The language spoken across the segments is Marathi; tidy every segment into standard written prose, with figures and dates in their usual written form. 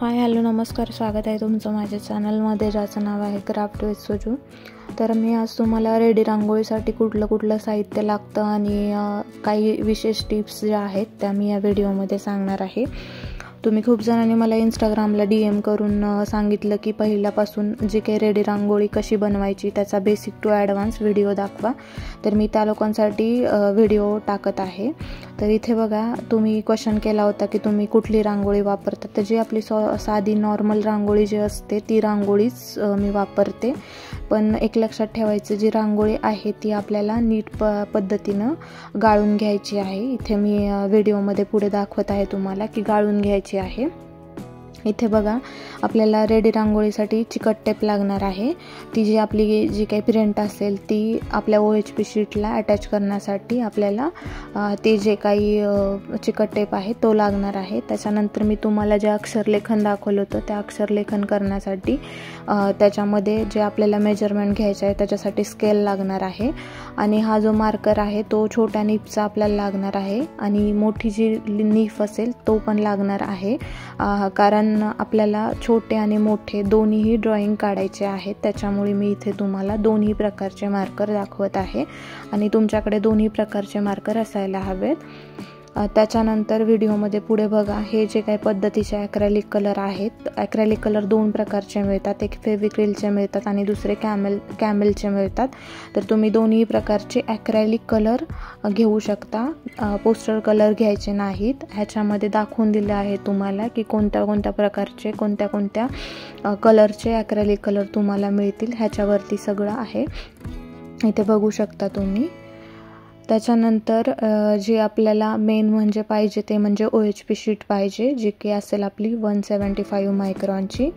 हाय हॅलो नमस्कार, स्वागत आहे तुमचं माझ्या चॅनलमध्ये, ज्याचं नाव आहे क्राफ्ट विथ सुजू। तर मी आज तुम्हाला रेडी रांगोळीसाठी कुठलं साहित्य लागतं आणि काही विशेष टिप्स ज्या आहेत त्या मी या व्हिडिओमध्ये सांगणार आहे। तुम्ही खूप जणांनी मला इंस्टाग्रामला DM करून सांगितलं की पहिल्यापासून जे काही रेडी रांगोळी कशी बनवायची त्याचा बेसिक टू ॲडव्हान्स व्हिडिओ दाखवा। तर मी त्या लोकांसाठी व्हिडिओ टाकत आहे। तर इथे बघा, तुम्ही क्वेश्चन केला होता की तुम्ही कुठली रांगोळी वापरता। तर जी आपली साधी नॉर्मल रांगोळी जी असते ती रांगोळीच मी वापरते। पण एक लक्षात ठेवायचं, जी रांगोळी आहे ती आपल्याला नीट पद्धतीनं गाळून घ्यायची आहे। इथे मी व्हिडिओमध्ये पुढे दाखवत आहे तुम्हाला की गाळून घ्यायची आहे। इथे बघा, आपल्याला रेडी रांगोळीसाठी चिकट टेप लागणार आहे। ती जी आपली जी काही प्रिंट असेल ती आपल्या OHP शीटला अटॅच करण्यासाठी आपल्याला ते जे काही चिकट टेप आहे तो लागणार आहे। त्याच्यानंतर मी तुम्हाला जे अक्षरलेखन दाखवलं होतं त्या अक्षरलेखन करण्यासाठी त्याच्यामध्ये जे आपल्याला मेजरमेंट घ्यायचं आहे त्याच्यासाठी स्केल लागणार आहे। आणि हा जो मार्कर आहे तो छोट्या नीफचा आपल्याला लागणार आहे आणि मोठी जी नीफ असेल तो पण लागणार आहे, कारण आपल्याला छोटे आणि मोठे दोन्हीही ड्रॉइंग काढायचे आहेत। त्याच्यामुळे मी इथे तुम्हाला दोन्ही प्रकारचे मार्कर दाखवत आहे आणि तुमच्याकडे दोन्ही प्रकारचे मार्कर असायला हवेत। त्याच्यानंतर व्हिडिओमध्ये पुढे बघा, हे जे काही पद्धतीचे ॲक्रेलिक कलर आहेत, ॲक्रेलिक कलर दोन प्रकारचे मिळतात, एक फेविक्रिलचे मिळतात आणि दुसरे कॅमेलचे मिळतात। तर तुम्ही दोन्ही प्रकारचे ॲक्रेलिक कलर घेऊ शकता, पोस्टर कलर घ्यायचे नाहीत। ह्याच्यामध्ये दाखवून दिले आहे तुम्हाला की कोणत्या प्रकारचे कोणत्या कलरचे ॲक्रेलिक कलर तुम्हाला मिळतील, ह्याच्यावरती सगळं आहे, इथे बघू शकता तुम्ही। त्याच्यानंतर जे आपल्याला मेन म्हणजे पाहिजे ते म्हणजे OHP शीट पाहिजे, जी की असेल आपली 175 मायक्रॉनची।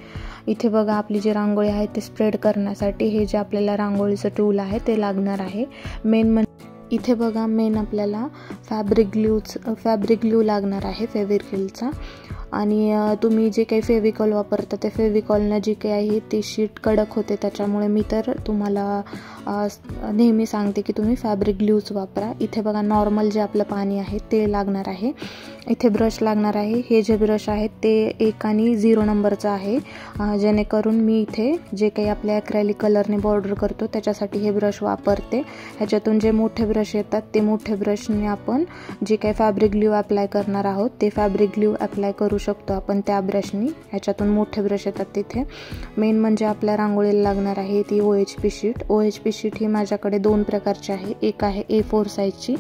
इथे बघा, आपली जी रांगोळी आहे ते स्प्रेड करण्यासाठी हे जे आपल्याला रांगोळीचं टूल आहे ते लागणार आहे। इथे बघा, मेन आपल्याला फॅब्रिक ग्लू लागणार आहे फेविक्रिलचा। आणि तुम्ही जे काही फेविकॉल वापरता ते फेविकॉलनं जी काही आहे ती शीट कडक होते, त्याच्यामुळे मी तर तुम्हाला नेहमी सांगते की तुम्ही फॅब्रिक ग्लूच वापरा। इथे बघा, नॉर्मल जे आपलं पाणी आहे ते लागणार आहे। इथे ब्रश लागणार आहे। हे जे ब्रश आहेत ते 1 आणि 0 नंबरचं आहे, जेणेकरून मी इथे जे काही आपल्या ॲक्रेलिक कलरने बॉर्डर करतो त्याच्यासाठी हे ब्रश वापरते। ह्याच्यातून जे मोठे ब्रश येतात ते मोठे ब्रशने आपण जे काही फॅब्रिक ग्लू अप्लाय करणार आहोत ते फॅब्रिक ग्लू अप्लाय करू शकतो आपण त्या ब्रशनी। ह्याच्यातून मोठे ब्रश येतात तिथे। मेन म्हणजे आपल्या रांगोळीला लागणार आहे ती OHP शीट। OHP शीट ही माझ्याकडे दोन प्रकारची आहे, एक आहे A4 साईजची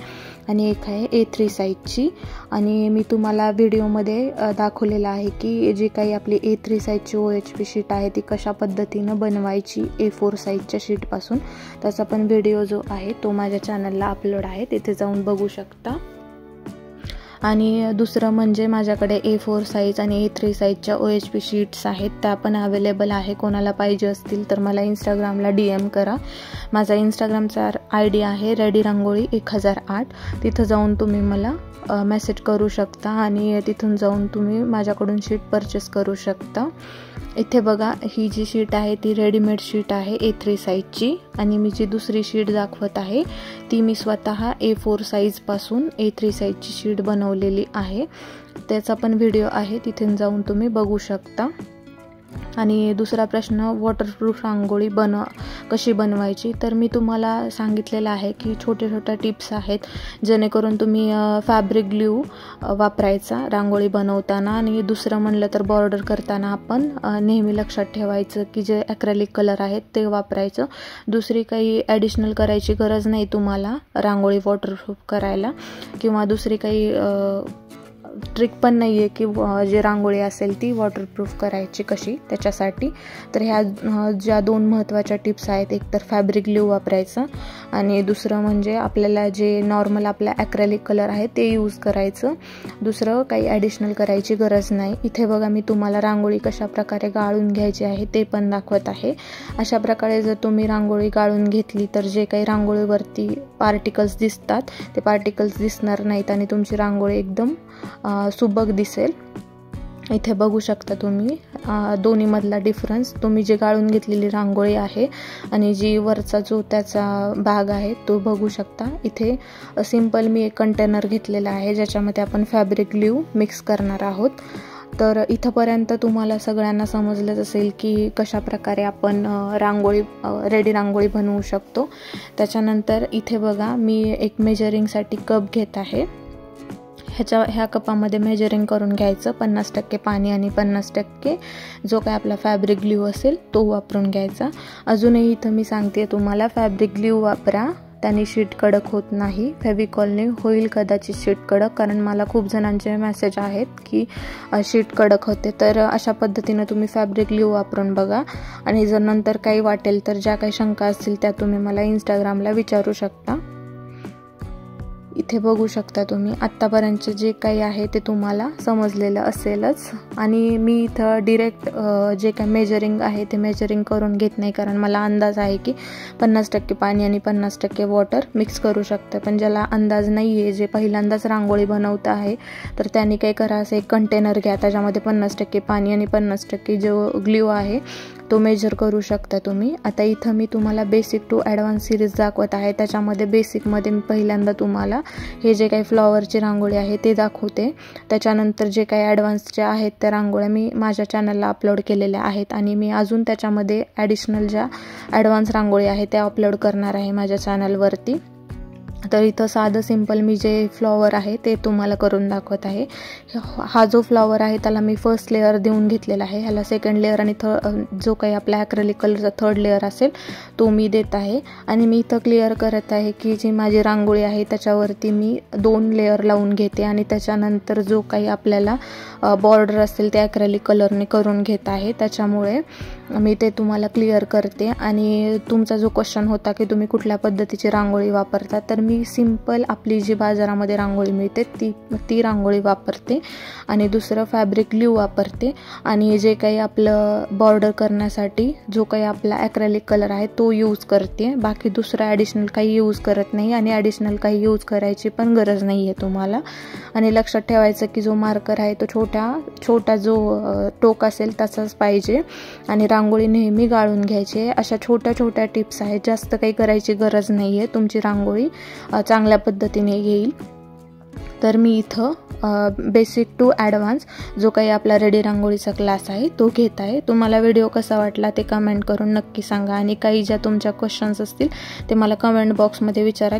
आणि एक आहे A3 साईजची। आणि मी तुम्हाला व्हिडिओमध्ये दाखवलेलं आहे की जी काही आपली A3 साईजची OHP शीट आहे ती कशा पद्धतीनं बनवायची A4 साईजच्या शीटपासून, त्याचा पण व्हिडिओ जो आहे तो माझ्या चॅनलला अपलोड आहे, तिथे जाऊन बघू शकता। आणि दुसरं म्हणजे माझ्याकडे A4 साईज आणि A3 साईजच्या OHP शीट्स आहेत, त्या पण अवेलेबल आहे। कोणाला पाहिजे असतील तर मला इंस्टाग्रामला DM करा। माझा इंस्टाग्रामचा ID आहे रेडी रांगोळी 1008। तिथं जाऊन तुम्ही मला मेसेज करू शकता आणि तिथून जाऊन तुम्ही माझ्याकडून शीट परचेस करू शकता। इथे बघा, ही जी शीट आहे ती रेडीमेड शीट आहे A3 साईजची आणि मी जी दुसरी शीट दाखवत आहे ती मी स्वतः A4 साईजपासून A3 साईजची शीट बनवलेली आहे, त्याचा पण व्हिडिओ आहे, तिथून जाऊन तुम्ही बघू शकता। आणि दुसरा प्रश्न, वॉटरप्रूफ रांगोळी कशी बनवायची। तर मी तुम्हाला सांगितलेलं आहे की छोट्या टिप्स आहेत जेणेकरून तुम्ही फॅब्रिक ग्लू वापरायचा रांगोळी बनवताना। आणि दुसरं म्हणलं तर बॉर्डर करताना आपण नेहमी लक्षात ठेवायचं की जे ॲक्रेलिक कलर आहेत ते वापरायचं, दुसरी काही ॲडिशनल करायची गरज नाही तुम्हाला रांगोळी वॉटरप्रूफ करायला, किंवा दुसरी काही ट्रिक पण नाही आहे की जे रांगोळी असेल ती वॉटरप्रूफ करायची कशी त्याच्यासाठी। तर ह्या ज्या दोन महत्त्वाच्या टिप्स आहेत, एक तर फॅब्रिक ग्लू वापरायचं आणि दुसरं म्हणजे आपल्याला जे नॉर्मल आपला ॲक्रेलिक कलर आहे ते यूज करायचं, दुसरं काही ॲडिशनल करायची गरज नाही। इथे बघा, मी तुम्हाला रांगोळी कशा प्रकारे गाळून घ्यायची आहे ते पण दाखवत आहे। अशा प्रकारे जर तुम्ही रांगोळी गाळून घेतली तर जे काही रांगोळीवरती पार्टिकल्स दिसतात ते पार्टिकल्स दिसणार नाहीत आणि तुमची रांगोळी एकदम सुबक दिसेल। इथे बघू शकता तुम्ही दोन्हीमधला डिफरन्स। तुम्ही जे गाळून घेतलेली रांगोळी आहे आणि जी वरचा जो त्याचा भाग आहे तो बघू शकता। इथे सिंपल मी एक कंटेनर घेतलेला आहे ज्याच्यामध्ये आपण फॅब्रिक ग्लू मिक्स करणार आहोत तर इथंपर्यंत तुम्हाला सगळ्यांना समजलंच असेल की कशा प्रकारे आपण रेडी रांगोळी बनवू शकतो। त्याच्यानंतर इथे बघा मी एक मेजरिंगसाठी कप घेत आहे। ह्या कपामध्ये मेजरिंग करून घ्यायचं, 50% पाणी आणि 50% जो काय आपला फॅब्रिक ग्लू असेल तो वापरून घ्यायचा। अजूनही इथं मी सांगते तुम्हाला फॅब्रिक ग्लू वापरा, त्याने शीट कडक होत नाही। फेविकॉलने होईल कदाचित शीट कडक, कारण मला खूप जणांचे मेसेज आहेत की शीट कडक होते। तर अशा पद्धतीने तुम्ही फॅब्रिक ग्लू वापरून बघा आणि जर नंतर काही वाटेल तर ज्या काही शंका असतील त्या तुम्ही मला इंस्टाग्रामला विचारू शकता। इथे बघू शकता तुम्ही आत्तापर्यंत जे काही आहे ते तुम्हाला समजलेलं असेलच। आणि मी इथं डिरेक्ट जे काही मेजरिंग आहे ते मेजरिंग करून घेत नाही, कारण मला अंदाज आहे की 50% पाणी आणि 50% वॉटर मिक्स करू शकते। पण ज्याला अंदाज नाही आहे, जे पहिल्यांदाच रांगोळी बनवत आहे, तर त्यांनी काय करा, असं एक कंटेनर घ्या, त्याच्यामध्ये 50% पाणी आणि 50% जो ग्लू आहे तो मेजर करू शकता तुम्ही। आता इथं मी तुम्हाला बेसिक टू ॲडव्हान्स सिरीज दाखवत आहे। त्याच्यामध्ये बेसिकमध्ये मी पहिल्यांदा तुम्हाला हे जे काही फ्लॉवरची रांगोळी आहे ते दाखवते। त्याच्यानंतर जे काही ॲडव्हान्सचे आहेत त्या रांगोळ्या मी माझ्या चॅनलला अपलोड केलेल्या आहेत आणि मी अजून त्याच्यामध्ये ॲडिशनल ज्या ॲडव्हान्स रांगोळी आहे त्या अपलोड करणार आहे माझ्या चॅनलवरती। तर इथं साधं सिंपल मी जे फ्लॉवर आहे ते तुम्हाला करून दाखवत आहे। हा जो फ्लॉवर आहे त्याला मी फर्स्ट लेअर देऊन घेतलेला आहे, ह्याला सेकंड लेअर आणि जो काही आपला ॲक्रेलिक कलरचा थर्ड लेअर असेल तो मी देत आहे। आणि मी इथं क्लिअर करत आहे की जी माझी रांगोळी आहे त्याच्यावरती मी 2 लेअर लावून घेते आणि त्याच्यानंतर जो काही आपल्याला बॉर्डर असेल ते ॲक्रेलिक कलरने करून घेत आहे। त्याच्यामुळे मी ते तुम्हाला क्लिअर करते। आणि तुमचा जो क्वेश्चन होता की तुम्ही कुठल्या पद्धतीची रांगोळी वापरता, तर मी सिंपल आपली जी बाजारामध्ये रांगोळी मिळते ती रांगोळी वापरते आणि दुसरं फॅब्रिक ग्लू वापरते। आणि जे काही आपलं बॉर्डर करण्यासाठी जो काही आपला ॲक्रेलिक कलर आहे तो यूज करते, बाकी दुसरं ॲडिशनल काही यूज करत नाही आणि ॲडिशनल काही यूज करायची पण गरज नाही आहे तुम्हाला। आणि लक्षात ठेवायचं की जो मार्कर आहे तो छोटा जो टोक असेल तसाच पाहिजे आणि रांगोळी नेहमी गाळून घ्यायची। अशा छोट्या टिप्स आहेत, जास्त काही करायची गरज नाही आहे, तुमची रांगोळी चांगल्या पद्धतीने येईल। तर मी इथं बेसिक टू ॲडव्हान्स जो काही आपला रेडी रांगोळीचा क्लास आहे तो घेत आहे। तुम्हाला व्हिडिओ कसा वाटला ते कमेंट करून नक्की सांगा आणि काही ज्या तुमच्या क्वेश्चन्स असतील ते मला कमेंट बॉक्समध्ये विचारा।